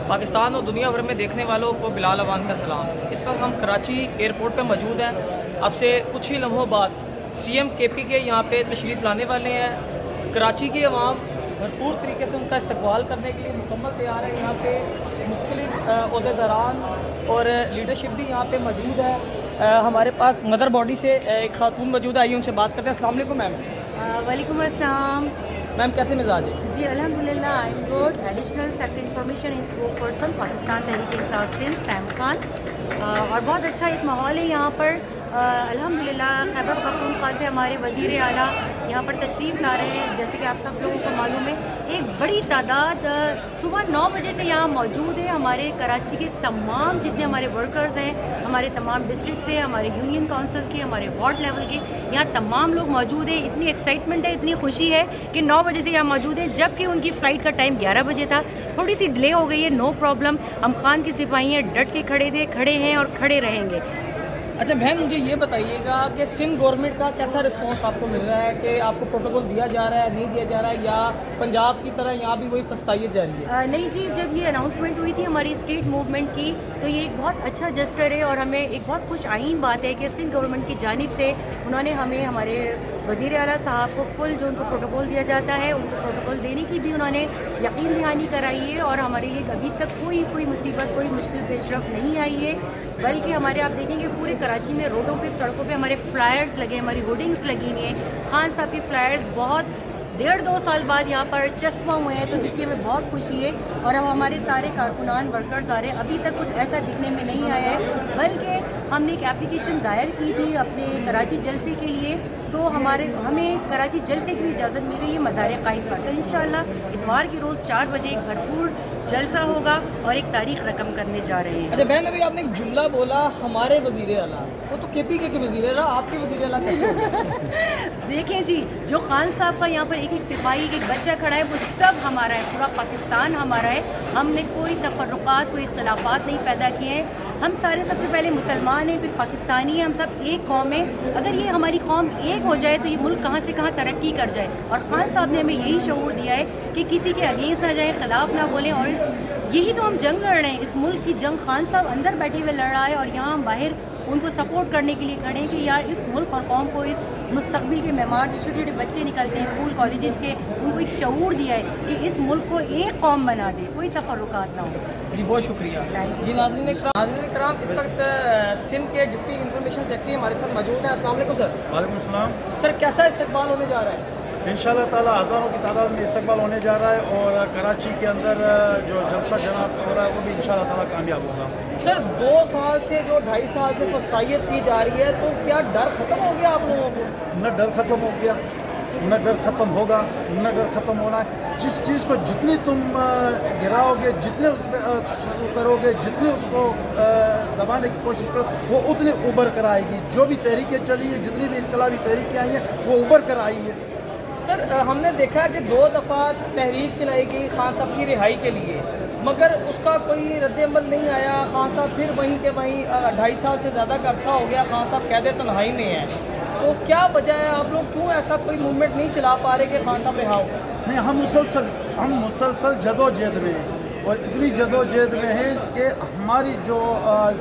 پاکستان اور دنیا بھر میں دیکھنے والوں کو بلال امان کا سلام۔ اس وقت ہم کراچی ایئرپورٹ پہ موجود ہیں۔ اب سے کچھ ہی لمحوں بعد سی ایم کے پی کے یہاں پہ تشریف لانے والے ہیں۔ کراچی کی عوام بھرپور طریقے سے ان کا استقبال کرنے کے لیے مکمل تیار ہے۔ یہاں پہ مختلف عہدیداران اور لیڈرشپ بھی یہاں پہ موجود ہے۔ ہمارے پاس مدر باڈی سے ایک خاتون موجود ہے، آئیے ان سے بات کرتے ہیں۔ السلام علیکم میم۔ وعلیکم السلام۔ میم کیسے مزاج ہے؟ جی الحمدللہ I am good. Additional secretary information in spoke person Pakistan Tehreek Insaf Sindh same Khan, اور بہت اچھا ایک ماحول ہے یہاں پر الحمدللہ۔ خیبر پختونخوا سے ہمارے وزیر اعلیٰ یہاں پر تشریف لا رہے ہیں۔ جیسے کہ آپ سب لوگوں کو معلوم ہے، ایک بڑی تعداد صبح 9 بجے سے یہاں موجود ہے۔ ہمارے کراچی کے تمام جتنے ہمارے ورکرز ہیں، ہمارے تمام ڈسٹرکٹ سے، ہمارے یونین کونسل کے، ہمارے وارڈ لیول کے، یہاں تمام لوگ موجود ہیں۔ اتنی ایکسائٹمنٹ ہے، اتنی خوشی ہے کہ 9 بجے سے یہاں موجود ہیں، جبکہ ان کی فلائٹ کا ٹائم 11 بجے تھا۔ تھوڑی سی ڈیلے ہو گئی ہے، نو پرابلم۔ ہم خان کے سپاہی ہیں، ڈٹ کے کھڑے ہیں اور کھڑے رہیں گے۔ اچھا بہن، مجھے یہ بتائیے گا کہ سندھ گورنمنٹ کا کیسا رسپانس آپ کو مل رہا ہے؟ کہ آپ کو پروٹوکول دیا جا رہا ہے، نہیں دیا جا رہا ہے، یا پنجاب کی طرح یہاں بھی وہی فستائیت جاری ہے؟ نہیں جی، جب یہ اناؤنسمنٹ ہوئی تھی ہماری اسٹیٹ موومنٹ کی، تو یہ ایک بہت اچھا جسٹر ہے اور ہمیں ایک بہت خوش آئین بات ہے کہ سندھ گورنمنٹ کی جانب سے انہوں نے ہمیں، ہمارے وزیر اعلیٰ صاحب کو فل جو ان کو پروٹوکول دیا جاتا ہے، ان کو پروٹوکول دینے کی بھی انہوں نے یقین دہانی کرائی ہے، اور ہمارے لیے ابھی تک کوئی مصیبت، کوئی مشکل پیش رفت نہیں آئی ہے۔ بلکہ ہمارے آپ دیکھیں گے پورے کراچی میں روڈوں پہ، سڑکوں پہ ہمارے فلائرز لگے ہیں، ہماری ہوڈنگس لگی ہوئی ہیں۔ خان صاحب کی فلائرز بہت 1.5-2 سال بعد یہاں پر چسپاں ہوئے ہیں، تو جس کی ہمیں بہت خوشی ہے۔ اور ہم ہمارے سارے کارکنان ورکرز آ رہے ہیں، ابھی تک کچھ ایسا دکھنے میں نہیں آیا ہے، بلکہ ہم نے ایک اپلیکیشن دائر کی تھی اپنے کراچی جلسے کے لیے، تو ہمیں کراچی جلسے کی بھی اجازت مل گئی ہے مزار قائد پر۔ تو انشاءاللہ اتوار کے روز 4 بجے ایک بھرپور جلسہ ہوگا اور ایک تاریخ رقم کرنے جا رہے ہیں۔ اچھا بہن، ابھی آپ نے ایک جملہ بولا ہمارے وزیر اعلیٰ، وہ تو کے پی کے وزیر اعلیٰ، آپ کے وزیر اعلیٰ کیسے ہو گئے؟ دیکھیں جی، جو خان صاحب کا یہاں پر ایک سپاہی، ایک بچہ کھڑا ہے، وہ سب ہمارا ہے، پورا پاکستان ہمارا ہے۔ ہم نے کوئی تفرقات، کوئی اختلافات نہیں پیدا کیے ہیں۔ ہم سارے سب سے پہلے مسلمان ہیں، پھر پاکستانی ہیں، ہم سب ایک قوم ہیں۔ اگر یہ ہماری قوم ایک ہو جائے تو یہ ملک کہاں سے کہاں ترقی کر جائے، اور خان صاحب نے ہمیں یہی شعور دیا ہے کہ کسی کے اگینسٹ نہ جائیں، خلاف نہ بولیں، اور یہی تو ہم جنگ لڑ رہے ہیں، اس ملک کی جنگ خان صاحب اندر بیٹھے ہوئے لڑ رہا ہے، اور یہاں ہم باہر ان کو سپورٹ کرنے کے لیے کھڑے ہیں کہ یار اس ملک اور قوم کو، اس مستقبل کے معمار جو چھوٹے چھوٹے بچے نکلتے ہیں اسکول کالجز کے، ان کو ایک شعور دیا ہے کہ اس ملک کو ایک قوم بنا دے، کوئی تفرقات نہ ہو۔ جی بہت شکریہ۔ جی ناظرین کرام، اس وقت سندھ کے ڈپٹی انفارمیشن سیکرٹری ہمارے ساتھ موجود ہیں۔ السلام علیکم سر۔ وعلیکم السلام۔ سر کیسا استقبال ہونے جا رہا ہے؟ انشاءاللہ تعالی ہزاروں کی تعداد میں استقبال ہونے جا رہا ہے، اور کراچی کے اندر جو جلسہ جناب ہو رہا ہے وہ بھی انشاءاللہ تعالی کامیاب ہوگا۔ سر 2 سال سے، جو 2.5 سال سے فستائیت کی جا رہی ہے، تو کیا ڈر ختم ہو گیا آپ لوگوں کو؟ نہ ڈر ختم ہو گیا، نہ ڈر ختم ہوگا، نہ ڈر ختم ہونا ہے۔ جس چیز کو جتنی تم گراؤ گے، جتنے اس پہ کرو گے، جتنے اس کو دبانے کی کوشش کرو، وہ اتنی ابھر کر آئے گی۔ جو بھی تحریکیں چلی ہیں، جتنی بھی انقلابی تحریکیں آئی ہیں، وہ ابھر کر آئی ہیں۔ سر ہم نے دیکھا کہ 2 دفعہ تحریک چلائی گئی خان صاحب کی رہائی کے لیے، مگر اس کا کوئی رد عمل نہیں آیا۔ خان صاحب پھر وہیں کے وہیں 2.5 سال سے زیادہ کا عرصہ ہو گیا، خان صاحب قید تنہائی میں ہیں۔ تو کیا وجہ ہے، آپ لوگ کیوں ایسا کوئی موومنٹ نہیں چلا پا رہے کہ خان صاحب رہا ہو؟ نہیں، ہم مسلسل جدوجہد میں ہیں، اور اتنی جدوجہد میں ہیں کہ ہماری جو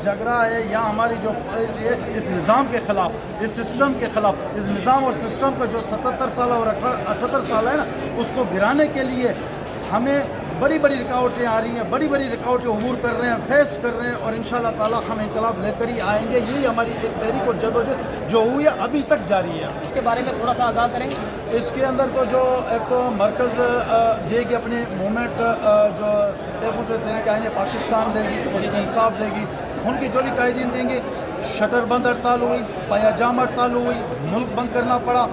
جھگڑا ہے یا ہماری جو پالیسی ہے اس نظام کے خلاف، اس سسٹم کے خلاف، اس نظام اور سسٹم کا جو 77 سال اور 78 سال ہے نا، اس کو گرانے کے لیے ہمیں بڑی بڑی رکاوٹیں آ رہی ہیں، بڑی بڑی رکاوٹیں عبور کر رہے ہیں، فیس کر رہے ہیں، اور انشاءاللہ تعالی ہم انقلاب لے کر ہی آئیں گے۔ یہی ہماری ایک تحریک اور جدوجہد جو ہوئی ہے ابھی تک جاری ہے۔ اس کے بارے میں تھوڑا سا آگاہ کریں۔ اس کے اندر تو جو ایک تو مرکز دے گی اپنی موومنٹ، جو تحفظ تحریک آئین پاکستان دے گی، تحریک انصاف دے گی، ان کی جو بھی قائدین دیں گے۔ شٹر بند ہڑتال ہوئی، پایا جام ہڑتال ہوئی، ملک بند کرنا پڑا،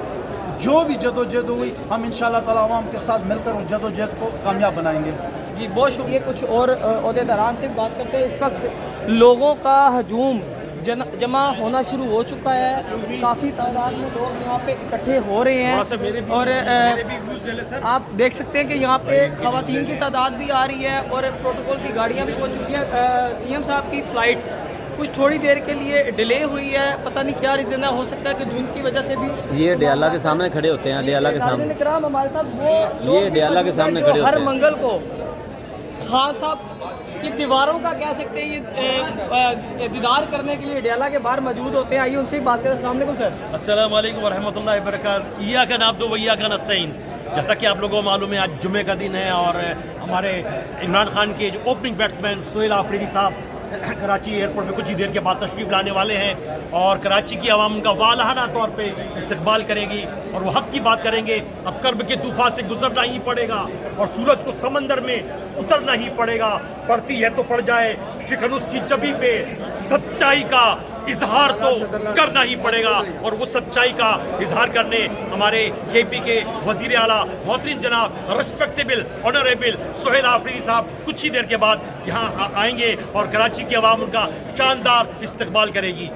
جو بھی جدوجہد ہوئی، ہم انشاءاللہ تعالی عوام کے ساتھ مل کر اس جدوجہد کو کامیاب بنائیں گے۔ جی بہت شکریہ۔ کچھ اور عہدیداران سے بات کرتے ہیں۔ اس وقت لوگوں کا ہجوم جمع ہونا شروع ہو چکا ہے، کافی تعداد میں لوگ یہاں پہ اکٹھے ہو رہے ہیں، اور آپ دیکھ سکتے ہیں کہ یہاں پہ خواتین کی تعداد بھی آ رہی ہے، اور پروٹوکول کی گاڑیاں بھی پہنچ چکی ہیں۔ سی ایم صاحب کی فلائٹ کچھ تھوڑی دیر کے لیے ڈیلے ہوئی ہے، پتہ نہیں کیا ریزن ہے، ہو سکتا ہے کہ دھند کی وجہ سے بھی۔ یہ ڈیالہ کے سامنے کھڑے ہوتے ہیں، ڈیالہ کے سامنے، کرام ہمارے ساتھ وہ یہ ڈیالہ کے سامنے کھڑے ہوتے ہیں۔ ہر منگل کو خان صاحب کی دیواروں کا کہہ سکتے ہیں یہ دیدار کرنے کے لیے اڈیالہ کے باہر موجود ہوتے ہیں. آئیے ان سے بات کریں. السلام علیکم سر. السلام علیکم ورحمۃ اللہ وبرکاتہ. ایاک نعبد و ایاک نستعین. جیسا کہ آپ لوگوں کو معلوم ہے آج جمعے کا دن ہے اور ہمارے عمران خان کے جو اوپننگ بیٹسمین سہیل آفریدی صاحب کراچی ایئرپورٹ میں کچھ ہی دیر کے بعد تشریف لانے والے ہیں اور کراچی کی عوام کا والہانہ طور پہ استقبال کرے گی اور وہ حق کی بات کریں گے. اب کرب کے طوفان سے گزرنا ہی پڑے گا اور سورج کو سمندر میں اترنا ہی پڑے گا. پڑتی ہے تو پڑ جائے شکن اس کی جبی پہ, سچائی کا اظہار تو کرنا ہی پڑے گا. اور وہ سچائی کا اظہار کرنے ہمارے کے پی کے وزیر اعلیٰ محترم جناب ریسپیکٹیبل آنریبل سہیل آفریدی صاحب کچھ ہی دیر کے بعد یہاں آئیں گے اور کراچی کی عوام ان کا شاندار استقبال کرے گی.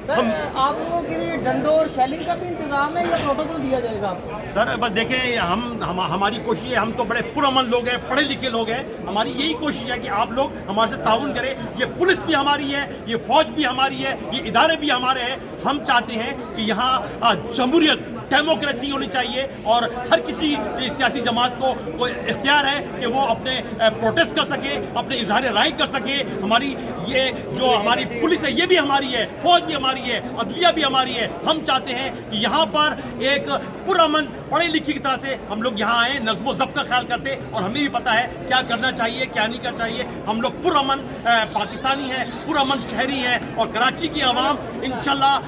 سر آپ لوگوں کے لیے ڈنڈوں اور شیلنگ کا بھی انتظام ہے یا پروٹوکول دیا جائے گا آپ کو؟ سر بس دیکھیں ہماری کوشش ہے, ہم تو بڑے پرامن لوگ ہیں, پڑھے لکھے لوگ ہیں, ہماری یہی کوشش ہے کہ آپ لوگ ہمارے سے تعاون کریں. یہ پولیس بھی ہماری ہے, یہ فوج بھی ہماری ہے, یہ ادارے بھی ہمارے ہیں. ہم چاہتے ہیں کہ یہاں جمہوریت ڈیموکریسی ہونی چاہیے اور ہر کسی سیاسی جماعت کو اختیار ہے کہ وہ اپنے پروٹیسٹ کر سکے, اپنے اظہار رائے کر سکے. ہماری یہ جو ہماری پولیس ہے یہ بھی ہماری ہے, فوج بھی ہماری ہے, عدلیہ بھی ہماری ہے. ہم چاہتے ہیں کہ یہاں پر ایک پرامن پڑھے لکھے کی طرح سے ہم لوگ یہاں آئیں, نظم و ضبط کا خیال کرتے اور ہمیں بھی پتہ ہے کیا کرنا چاہیے کیا نہیں کرنا چاہیے. ہم لوگ پرامن پاکستانی ہیں, پرامن شہری ہیں اور کراچی کی عوام انشاءاللہ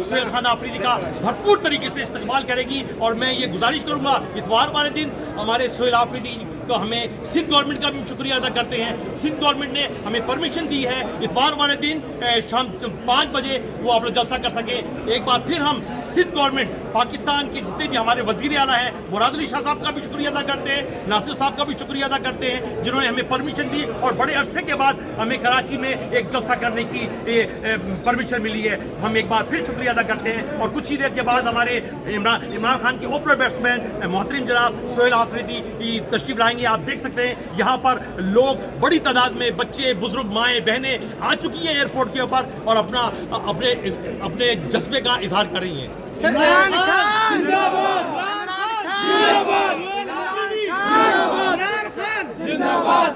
سہیل خان آفریدی کا بھرپور طریقے سے استقبال کرے گی. اور میں یہ گزارش کروں گا اتوار والے دن ہمارے سہیل آفریدی کو ہمیں سندھ گورنمنٹ کا بھی شکریہ ادا کرتے ہیں. سندھ گورنمنٹ نے ہمیں پرمیشن دی ہے اتوار والے دن شام 5 بجے وہ آپ لوگ جلسہ کر سکیں. ایک بار پھر ہم سندھ گورنمنٹ پاکستان کے جتنے بھی ہمارے وزیر اعلیٰ ہیں مراد علی شاہ صاحب کا بھی شکریہ ادا کرتے ہیں, ناصر صاحب کا بھی شکریہ ادا کرتے ہیں جنہوں نے ہمیں پرمیشن دی اور بڑے عرصے کے بعد ہمیں کراچی میں ایک جلسہ کرنے کی پرمیشن ملی ہے. ہم ایک بار پھر شکریہ ادا کرتے ہیں اور کچھ ہی دیر کے بعد ہمارے عمران خان کے اوپنر بیٹسمین محترم جناب سہیل آفریدی تشریف لائیں گے. آپ دیکھ سکتے ہیں یہاں پر لوگ بڑی تعداد میں بچے بزرگ مائیں بہنیں آ چکی ہیں ایئرپورٹ کے اوپر اور اپنے جذبے کا اظہار کر رہی ہیں.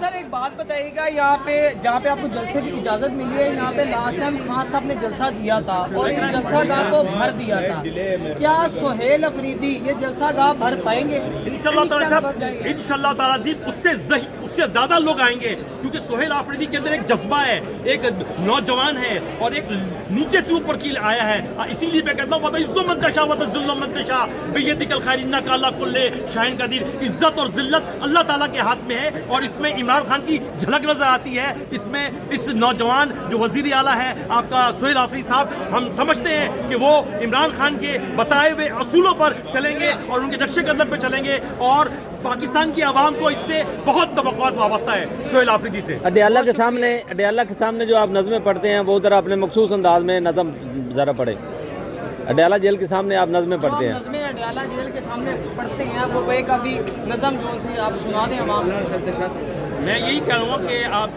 سر ایک بات بتائیے گا, یہاں پہ جہاں پہ آپ کو جلسے کی اجازت ملی ہے یہاں پہ لاسٹ ٹائم خان صاحب نے جلسہ کیا تھا اور اس جلسہ گاہ کو بھر دیا تھا, کیا سہیل آفریدی یہ جلسہ گاہ بھر پائیں گے؟ انشاءاللہ تعالیٰ صاحب انشاءاللہ تعالیٰ جی اس سے زیادہ لوگ آئیں گے کیونکہ سہیل آفریدی کے اندر ایک جذبہ ہے, ایک نوجوان ہے اور ایک نیچے سے اوپر کی آیا ہے. اسی لیے میں کہتا ہوں وَتَعِزُّ مَن تَشَاءُ وَتُذِلُّ مَن تَشَاءُ بِيَدِكَ الْخَيْرُ إِنَّكَ عَلَىٰ كُلِّ شَيْءٍ قَدِيرٌ. عزت اور ذلت اللہ تعالیٰ کے ہاتھ میں ہے اور اس میں عمران خان کی جھلک نظر آتی ہے. اس میں اس نوجوان جو وزیر اعلیٰ ہے آپ کا سہیل آفریدی صاحب, ہم سمجھتے ہیں کہ وہ عمران خان کے بتائے ہوئے اصولوں پر چلیں گے اور ان کے نقش قدم پہ چلیں گے اور پاکستان کی عوام کو اس سے بہت توقعات وابستہ ہے سہیل آفریدی سے. اڈیالہ کے سامنے جو آپ نظمیں پڑھتے ہیں وہ ذرا اپنے مخصوص انداز میں نظم ذرا پڑھیں. اڈیالہ جیل کے سامنے آپ نظمیں پڑھتے ہیں. نظمیں اڈیالہ جیل کے سامنے پڑھتے ہیں وہ ایک ابھی نظم جو سی آپ سنا دیں عوام. میں یہی کہوں گا کہ آپ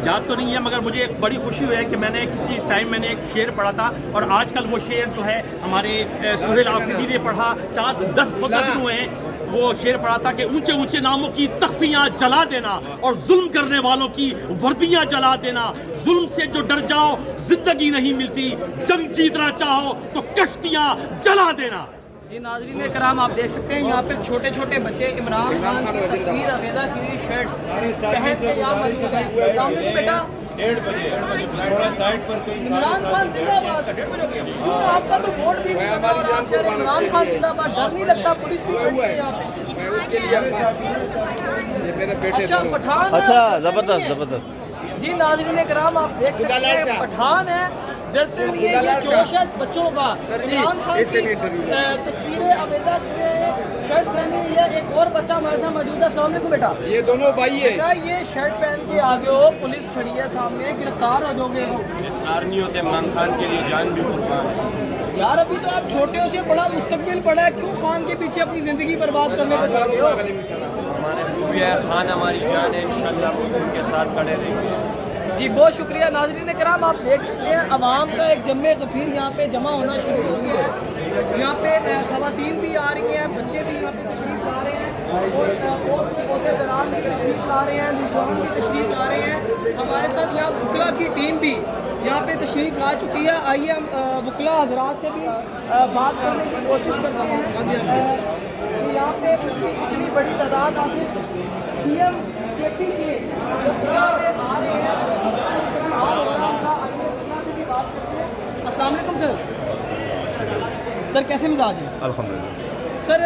یاد تو نہیں ہے مگر مجھے ایک بڑی خوشی ہوئی ہے کہ میں نے کسی ٹائم میں نے ایک شعر پڑھا تھا اور آج کل وہ شعر جو ہے ہمارے سہیل آفریدی نے پڑھا 10-15 دن ہوئے ہیں. وہ شعر پڑھا تھا کہ اونچے اونچے ناموں کی تختیاں جلا دینا اور ظلم کرنے والوں کی وردیاں جلا دینا. ظلم سے جو ڈر جاؤ زندگی نہیں ملتی, جنگ جیتنا چاہو تو کشتیاں جلا دینا. جی ناظرین کرام آپ دیکھ سکتے ہیں یہاں پہ چھوٹے چھوٹے بچے عمران خان کی تصویر آویزہ کی شرٹس پہن کے یہاں موجود ہیں. السلام علیکم بیٹا. 1:30 بجے تھوڑا سائڈ پر کوئی عمران خان زندہ باد. آپ کا تو ووٹ بھی عمران خان زندہ باد. ڈر نہیں لگتا پولیس بھی کھڑی ہے یہاں پہ؟ اچھا پٹھان. اچھا زبردست. جی ناظرین کرام آپ دیکھ سکتے ہیں پٹھان ہے, ڈرتے نہیں ہیں. یہ جوش ہے بچوں کا. عمران خان کی تصویریں آویزہ کی ہیں, شرٹ پہنی ہوئی ہے. ایک اور بچہ ہمارے ساتھ موجود ہے. السلام علیکم بیٹا. یہ دونوں بھائی ہیں. یہ شرٹ پہن کے آگے ہو, پولیس کھڑی ہے سامنے, گرفتار ہو جاؤ گے. آرمی ہوتے عمران خان کے لیے جان بھی قربان. یار ابھی تو آپ چھوٹے ہو سے بڑا مستقبل پڑا ہے, کیوں خان کے پیچھے اپنی زندگی برباد کرنے پہ چل رہے ہو؟ ہمارے خوب ہے, خان ہماری جان ہے, انشاءاللہ ان کے ساتھ کھڑے رہیں گے. جی بہت شکریہ. ناظرین کرام آپ دیکھ سکتے ہیں عوام کا ایک جمع غفیر یہاں پہ جمع ہونا شروع ہو گیا ہے. یہاں پہ خواتین بھی آ رہی ہیں, بچے بھی یہاں پہ تشریف لا رہے ہیں عہدیداران بھی تشریف لا رہے ہیں, لیڈران بھی تشریف لا رہے ہیں. ہمارے ساتھ یہاں وکلا کی ٹیم بھی یہاں پہ تشریف لا چکی ہے. آئیے ہم وکلا حضرات سے بھی بات کرنے کی کوشش کرتے ہیں. یہاں پہ اتنی بڑی تعداد آخر سی ایم کے پی کے یہاں پہ آ رہے ہیں, سے بھی بات کرتے ہیں. السلام علیکم سر. سر کیسے مزاج ہے؟ الحمدللہ. سر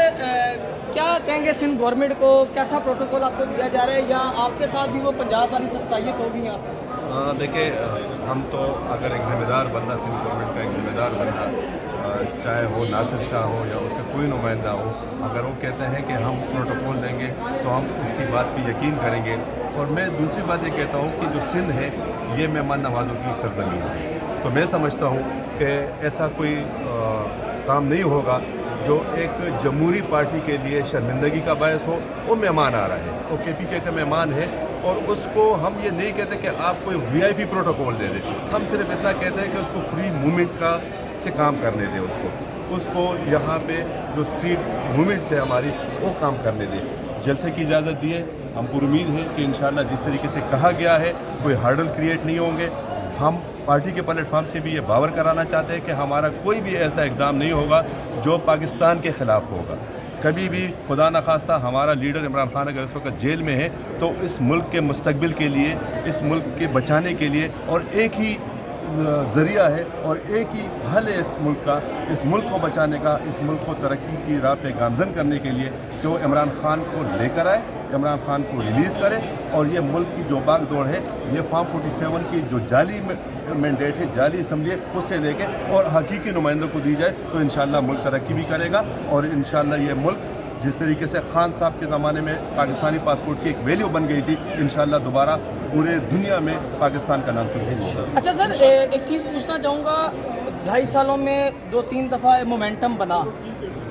کیا کہیں گے سندھ گورنمنٹ کو, کیسا پروٹوکول آپ کو دیا جا رہا ہے, یا آپ کے ساتھ بھی وہ پنجاب والی فستائیت ہوگی یہاں پہ؟ دیکھیں, ہم تو اگر ایک ذمہ دار بندہ سندھ گورنمنٹ کا ایک ذمہ دار بندہ, چاہے وہ ناصر شاہ ہو یا اس سے کوئی نمائندہ ہو, اگر وہ کہتے ہیں کہ ہم پروٹوکول دیں گے تو ہم اس کی بات کی یقین کریں گے. اور میں دوسری بات یہ کہتا ہوں کہ جو سندھ ہے یہ مہمان نوازوں کی سرزمین ہے, تو میں سمجھتا ہوں کہ ایسا کوئی کام نہیں ہوگا جو ایک جمہوری پارٹی کے لیے شرمندگی کا باعث ہو. وہ مہمان آ رہا ہے, وہ کے پی کے کا مہمان ہے, اور اس کو ہم یہ نہیں کہتے کہ آپ کوئی وی آئی پی پروٹوکول دے دیں. ہم صرف اتنا کہتے ہیں کہ اس کو فری موومنٹ کا سے کام کرنے دیں, اس کو یہاں پہ جو اسٹریٹ موومنٹس ہے ہماری وہ کام کرنے دیں. جلسے کی اجازت دیے, ہم پر امید ہے کہ انشاءاللہ جس طریقے سے کہا گیا ہے کوئی ہرڈل کریٹ نہیں ہوں گے. ہم پارٹی کے پلیٹ فارم سے بھی یہ باور کرانا چاہتے ہیں کہ ہمارا کوئی بھی ایسا اقدام نہیں ہوگا جو پاکستان کے خلاف ہوگا. کبھی بھی خدا نخواستہ ہمارا لیڈر عمران خان اگر اس وقت جیل میں ہے تو اس ملک کے مستقبل کے لیے, اس ملک کے بچانے کے لیے, اور ایک ہی ذریعہ ہے اور ایک ہی حل ہے اس ملک کا, اس ملک کو بچانے کا, اس ملک کو ترقی کی راہ پہ گامزن کرنے کے لیے, کہ وہ عمران خان کو لے کر آئے, عمران خان کو ریلیز کرے, اور یہ ملک کی جو باغ دوڑ ہے, یہ فارم 47 کی جو جعلی مینڈیٹ ہے, جعلی اسمبلی ہے, اس سے لے کے اور حقیقی نمائندوں کو دی جائے تو انشاءاللہ ملک ترقی بھی کرے گا. اور انشاءاللہ یہ ملک جس طریقے سے خان صاحب کے زمانے میں پاکستانی پاسپورٹ کی ایک ویلیو بن گئی تھی, انشاءاللہ دوبارہ پورے دنیا میں پاکستان کا نام سنیں گے. اچھا سر, ایک چیز پوچھنا چاہوں گا, 2.5 سالوں میں 2-3 دفعہ مومنٹم بنا,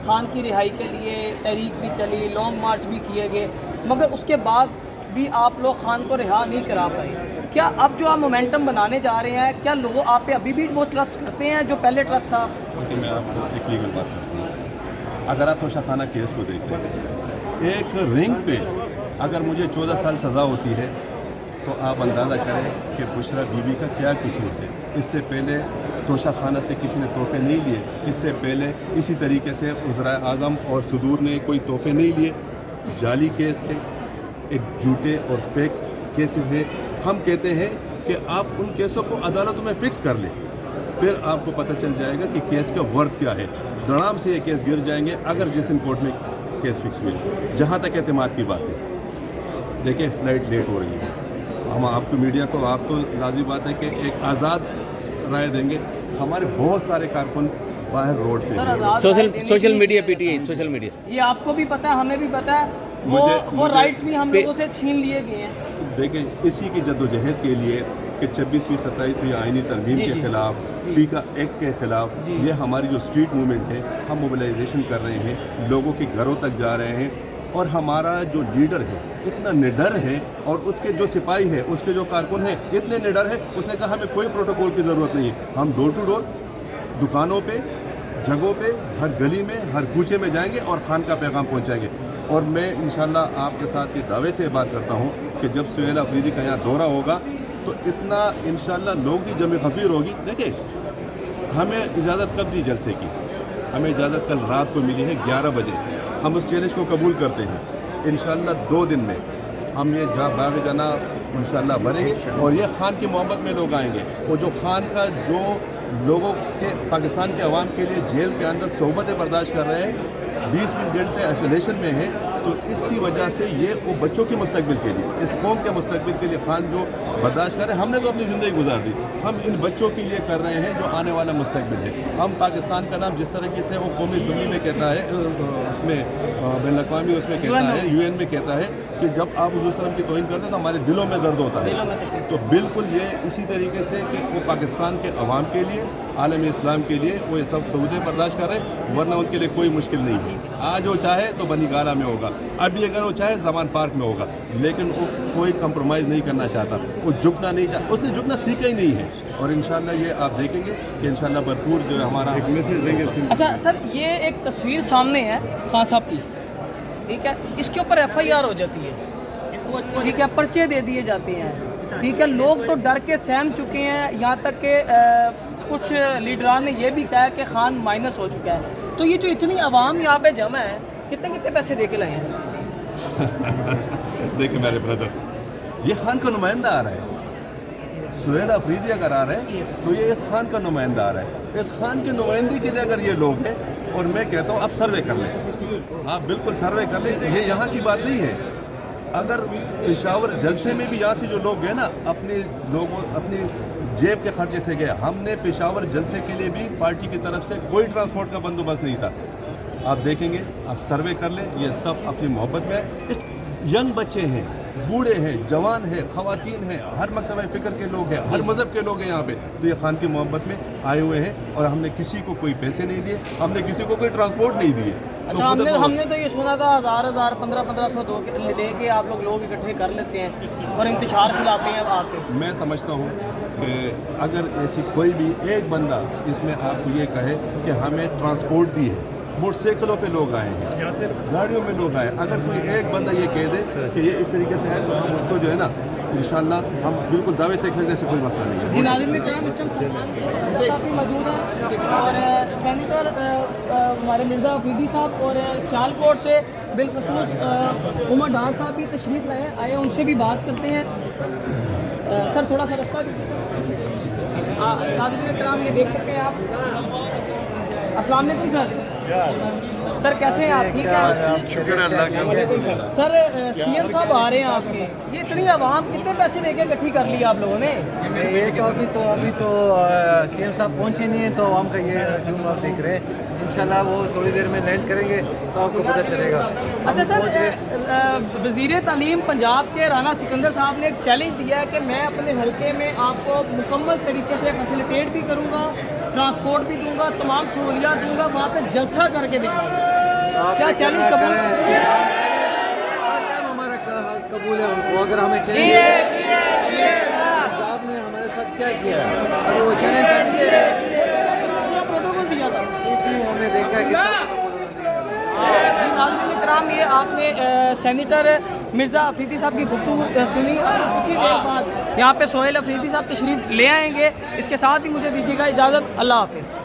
خان کی رہائی کے لیے تحریک بھی چلی, لانگ مارچ بھی کیے گئے, مگر اس کے بعد بھی آپ لوگ خان کو رہا نہیں کرا پائے. کیا اب جو آپ مومنٹم بنانے جا رہے ہیں, کیا لوگ آپ پہ ابھی بھی وہ ٹرسٹ کرتے ہیں جو پہلے ٹرسٹ تھا؟ میں آپ کو ایک لیگل بات کرتا ہوں. اگر آپ توشہ خانہ کیس کو دیکھتے ہیں, ایک رنگ پہ اگر مجھے 14 سال سزا ہوتی ہے تو آپ اندازہ کریں کہ بشرا بی بی کا کیا قصور ہے. اس سے پہلے توشہ خانہ سے کسی نے تحفے نہیں لیے, اس سے پہلے اسی طریقے سے وزراء اعظم اور صدور نے کوئی تحفے نہیں لیے. جعلی کیس ہے, ایک جھوٹے اور فیک کیسز ہے. ہم کہتے ہیں کہ آپ ان کیسوں کو عدالتوں میں فکس کر لیں, پھر آپ کو پتہ چل جائے گا کہ کیس کا ورتھ کیا ہے. دڑام سے یہ کیس گر جائیں گے اگر جس کورٹ میں کیس فکس ہوئی. جہاں تک اعتماد کی بات ہے, دیکھیں فلائٹ لیٹ ہو رہی ہے, ہم آپ کو میڈیا کو, آپ تو لازمی بات ہے کہ ایک آزاد رائے دیں گے. ہمارے بہت سارے کارکن باہر روڈ پہ, social media P T I, social media, یہ آپ کو بھی پتہ ہے, ہمیں بھی پتہ ہے, وہ رائٹس بھی ہم لوگوں سے چھین لیے گئے ہیں. دیکھیں اسی کی جد و جہد کے لیے کہ 26ویں 27ویں آئینی ترمیم کے خلاف, پیکا ایکٹ کے خلاف, یہ ہماری جو اسٹریٹ موومنٹ ہے, ہم موبلائزیشن کر رہے ہیں, لوگوں کے گھروں تک جا رہے ہیں. اور ہمارا جو لیڈر ہے اتنا نڈر ہے, اور اس کے جو سپاہی ہے, اس کے جو کارکن ہیں اتنے نڈر ہے, اس نے کہا ہمیں کوئی پروٹوکول کی ضرورت نہیں ہے. ہم ڈور ٹو ڈور, دکانوں پہ, جگہوں پہ, ہر گلی میں, ہر کوچے میں جائیں گے اور خان کا پیغام پہنچائیں گے. اور میں انشاءاللہ آپ کے ساتھ یہ دعوے سے بات کرتا ہوں کہ جب سہیل افریدی کا یہاں دورہ ہوگا تو اتنا انشاءاللہ لوگ کی جمع خفیر ہوگی. دیکھیں ہمیں اجازت کب دی جلسے کی, ہمیں اجازت کل رات کو ملی ہے 11 بجے. ہم اس چیلنج کو قبول کرتے ہیں. انشاءاللہ 2 دن میں ہم یہ باغ جانا انشاءاللہ بھریں گے, اور یہ خان کی محبت میں لوگ آئیں گے. اور جو خان کا جو لوگوں کے, پاکستان کے عوام کے لیے جیل کے اندر صحبتیں برداشت کر رہے ہیں, 20-20 گھنٹے آئسولیشن میں ہے, تو اسی وجہ سے یہ وہ بچوں کے مستقبل کے لیے, اس قوم کے مستقبل کے لیے خان جو برداشت کر رہے ہیں, ہم نے تو اپنی زندگی گزار دی, ہم ان بچوں کے لیے کر رہے ہیں جو آنے والا مستقبل ہے. ہم پاکستان کا نام جس طریقے سے وہ قومی اسمبلی میں کہتا ہے, اس میں بین الاقوامی اس میں کہتا ہے, UN میں کہتا ہے کہ جب آپ حضور صلی اللہ علیہ وسلم کی توہین کرتے ہیں تو ہمارے دلوں میں درد ہوتا ہے. تو بالکل یہ اسی طریقے سے کہ وہ پاکستان کے عوام کے لیے, عالم اسلام کے لیے وہ یہ سب سہولتیں برداشت کر رہے ہیں, ورنہ ان کے لیے کوئی مشکل نہیں ہے. آج وہ چاہے تو بنی گالہ میں ہوگا, ابھی اگر وہ چاہے زمان پارک میں ہوگا, لیکن وہ کوئی کمپرومائز نہیں کرنا چاہتا, وہ جھکنا نہیں چاہتا, اس نے جھکنا سیکھا ہی نہیں ہے. اور انشاءاللہ یہ آپ دیکھیں گے کہ انشاءاللہ بھرپور جو ہمارا ایک میسیج دیں گے. اچھا سر, یہ ایک تصویر سامنے ہے خان صاحب کی, ٹھیک ہے, اس کے اوپر FIR ہو جاتی ہے, ٹھیک ہے, پرچے دے دیے جاتے ہیں, ٹھیک ہے. لوگ تو ڈر کے سہم چکے ہیں, یہاں تک کہ کچھ لیڈران نے یہ بھی کہا کہ خان مائنس ہو چکا ہے. تو یہ جو اتنی عوام یہاں پہ جمع ہے, کتنے پیسے دے کے لائے ہیں؟ دیکھیں میرے بردر, یہ خان کا نمائندہ آ رہا ہے, سہیل افریدی اگر آ رہے ہیں تو یہ اس خان کا نمائندہ آ رہا ہے. اس خان کے نمائندے کے لیے اگر یہ لوگ ہیں, اور میں کہتا ہوں آپ سروے کر لیں, آپ بالکل سروے کر لیں, یہ یہاں کی بات نہیں ہے. اگر پشاور جلسے میں بھی یہاں سے جو لوگ گئے نا, اپنی جیب کے خرچے سے گئے. ہم نے پشاور جلسے کے لیے بھی پارٹی کی طرف سے کوئی ٹرانسپورٹ کا بندوبست نہیں تھا. آپ دیکھیں گے, آپ سروے کر لیں, یہ سب اپنی محبت میں ینگ بچے ہیں, بوڑھے ہیں, جوان ہیں, خواتین ہیں, ہر مکتبہ فکر کے لوگ ہیں, ہر مذہب کے لوگ ہیں یہاں پہ. تو یہ خان کی محبت میں آئے ہوئے ہیں, اور ہم نے کسی کو کوئی پیسے نہیں دیے, ہم نے کسی کو کوئی ٹرانسپورٹ نہیں دیے. اچھا, ہم نے تو یہ سنا تھا 1000 1500 دے کے آپ لوگ اکٹھے کر لیتے ہیں اور انتشار پھیلاتے ہیں آ کے. میں سمجھتا ہوں کہ اگر ایسی کوئی بھی ایک بندہ اس میں آپ کو یہ کہے کہ ہمیں ٹرانسپورٹ دی ہے, موٹر سائیکلوں پہ لوگ آئے ہیں, گاڑیوں میں لوگ آئے, اگر کوئی ایک بندہ یہ کہہ دے کہ یہ اس طریقے سے ہے, تو ہم اس کو جو ہے نا انشاءاللہ ہم بالکل دعوے سے کہنے سے کوئی مسئلہ نہیں ہے. جی ناظرین کرام, اس ٹائم سلمان صاحب بھی موجود ہیں, اور سینیٹر ہمارے مرزا افریدی صاحب, اور سیالکوٹ سے بالخصوص عمر ڈار صاحب بھی تشریف لائے آئے, ان سے بھی بات کرتے ہیں. سر تھوڑا سا رستہ ناظرین کرام یہ دیکھ سکتے ہیں آپ. السلام علیکم سر, کیسے ہیں آپ؟ ٹھیک ہے, شکر اللہ کا. سر CM صاحب آ رہے ہیں آپ کے, یہ اتنی عوام کتنے پیسے دے کے اکٹھی کر لی آپ لوگوں نے؟ یہ تو ابھی تو CM صاحب پہنچے نہیں ہیں, تو عوام کا یہ ہجوم آپ دیکھ رہے ہیں. انشاءاللہ وہ تھوڑی دیر میں لینڈ کریں گے تو آپ کو پتہ چلے گا. اچھا سر, وزیر تعلیم پنجاب کے رانا سکندر صاحب نے ایک چیلنج دیا ہے کہ میں اپنے حلقے میں آپ کو مکمل طریقے سے فیسیلیٹیٹ بھی کروں گا, ٹرانسپورٹ بھی دوں گا, تمام سہولیات دوں گا, وہاں پہ جلسہ کر کے دکھاؤں گا. کیا چیلنج قبول ہے؟ ہمارا قبول ہے ان کو, اگر ہمیں چیلنج آپ نے ہمارے ساتھ کیا کیا, اگر وہ چیلنج پروٹوکول دیا تھا. ہم نے دیکھا کہ جی ناظرین کرام, یہ آپ نے سینیٹر مرزا افریدی صاحب کی گفتگو سنی. کچھ ہی دیر بعد یہاں پہ سہیل افریدی صاحب تشریف لے آئیں گے. اس کے ساتھ ہی مجھے دیجیے گا اجازت. اللہ حافظ.